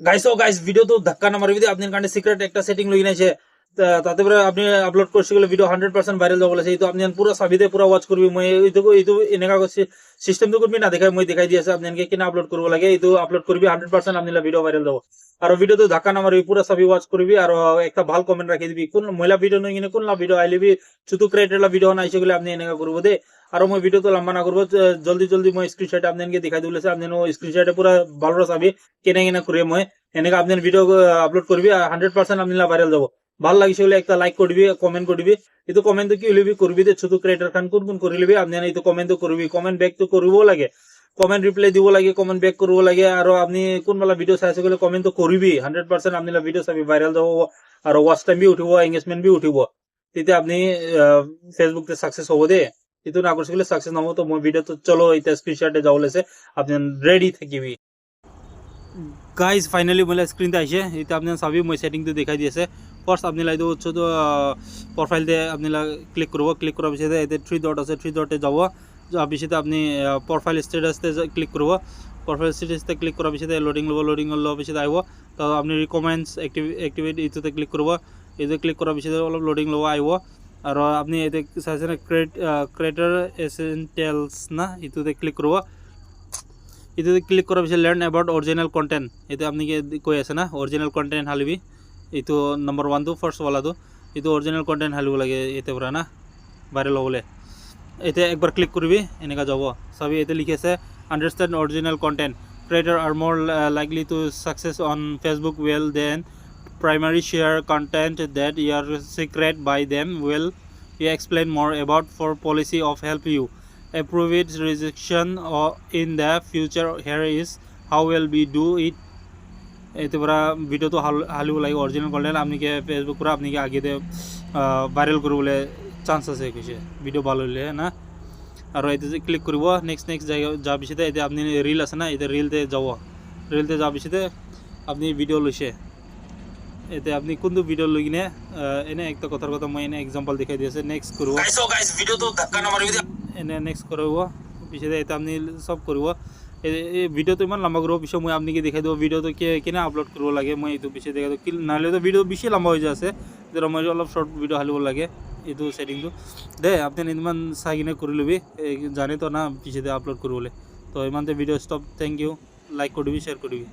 guys video তো ধাক্কা না মারবি আপনার কারণে সিক্রেট একটা সেটিং লই নাইছে তাতে পরে আপনি আপলোড করছি গেলে ভিডিও 100% ভাইরাল যাব বলেছে এই তো আপনি পুরো সাবিতে পুরো ওয়াচ করবি মই এই তো এনেকা করছি সিস্টেম তো করবি না দেখাই মই দেখাই দিয়েছে আপনাকে কিনা আপলোড করব লাগে এই তো আপলোড করবি 100% আপনি ভিডিও ভাইরাল যাব আর ভিডিও তো ধাক্কা না মারবি পুরো সাবি ওয়াচ করবি আর একটা ভালো কমেন্ট রাখি দিবি কোন মহিলা ভিডিও নই কিনে কোন ভিডিও আইলিবি শুধু ক্রিয়েটরলা ভিডিও না আইছে গেলে আপনি এনেকা করব দে আর মই ভিডিও তো লম্বা না করব জলদি মই স্ক্রিনশট আপনাকে দেখাই দিবলেছে আপনি স্ক্রিনশটে পুরো ভালো সাবি কেনে কেনা করে মই এনেকা আপনার ভিডিও আপলোড করবি 100% আপনি ভাইরাল যাব ভাল লাগিছে বলে একটা লাইক করবি কমেন্ট করবি কিন্তু কমেন্ট কি লিবি করবি যে শুধু ক্রিয়েটর খান কোন করে লিবি আপনি এই তো কমেন্ট করবি কমেন্ট ব্যাক তো করবো লাগে কমেন্ট রিপ্লাই দিব লাগে কমেন্ট ব্যাক করবো লাগে আর আপনি কোন বেলা ভিডিও চাইছে গেলে কমেন্ট তো করবি 100% আপনি ভিডিও চাবি ভাইরাল যাব আর ওয়াচ টাইম বি উঠিব এঙ্গেজমেন্ট বি উঠিব তেতিয়া আপনি ফেসবুকতে সাকসেস হবো দে কিন্তু না করছে গেলে সাকসেস নহব তো মই ভিডিও তো চলো এটা স্ক্রিনশটে যাও লেছে আপনি রেডি থাকিবি গাইজ ফাইনালি মোবাইল স্ক্রিনতে আইছে এটা আপনার চাবি মই সেটিংটো দেখাই দি আছে ফার্স্ট আপনি লাইটো হচ্ছে তো প্রোফাইলতে আপনি ক্লিক করব ক্লিক করার পিছতে এতে 3 ডট আছে 3 ডটে যাব যার পিছতে আপনি প্রোফাইল স্ট্যাটাসতে ক্লিক করব প্রোফাইল স্ট্যাটাসতে ক্লিক করার পিছতে লোডিং লব পিছতে আইব তো আপনি রিকমেন্ডস অ্যাক্টিভেট ইটোতে ক্লিক করব এতে ক্লিক করার পিছতে অলপ লোডিং লব আইব আর আপনি এতে চাইছেন ক্রিয়েটর এসেনশিয়ালস না ইটোতে ক্লিক করব এতে ক্লিক করার পিছতে লার্ন অ্যাবাউট অরিজিনাল কন্টেন্ট এতে আপনি কই আছে না অরিজিনাল কন্টেন্ট হালিবি এইটো নম্বর 1 তো ফার্স্ট वाला তো এইটো অরিজিনাল কন্টেন্ট হালিব লাগে এতে পুরা না ভাইরাল হবলে এতে একবার ক্লিক করবি এনেকা যাব সবই এতে লিখে আছে understand original content creator are more likely to success on Facebook well then primary share content that year secret by them well you explain more about for policy of help you approve its rejection or in the future here is how will we do it এতে পুরা video তো হালিব লাগে original content আপনি কি Facebook পুরা আপনি কি আগে ভাইরাল করবলে চান্স আছে কইছে ভিডিও ভালো হলে না আর এতে ক্লিক করব নেক্সট জায়গা যা বিষয়তে এতে আপনি রিল আছে না এতে রিলতে যাব রিলতে যা বিষয়তে আপনি ভিডিও লইছে এতে আপনি কোনটো ভিডিও লই কিনে এনে একটা কথার কথা মই এনে एग्जांपल দেখাই দিয়েছে নেক্সট করব গাইস ভিডিও তো ধাক্কা না মারবি এনে নেক্সট করব পিছতে এটা আপনি সব করব এই ভিডিও তো ইমান লম্বা করব পিছে মই আপনি কি দেখাই দেব ভিডিও তো কিনা আপলোড করব লাগে মই এইটো পিছে দেখাই দেব নালে তো ভিডিও বেশি লম্বা হয়ে যাচ্ছে যেটা মই অলপ শর্ট ভিডিও হালিব লাগে এইটো সেটিংটো দে আপনি ইমান চাই কিনে কৰি লবি জানে তো না পিছে আপলোড করবলে তো ইমানতে video stop thank you like করবি শেয়ার করবি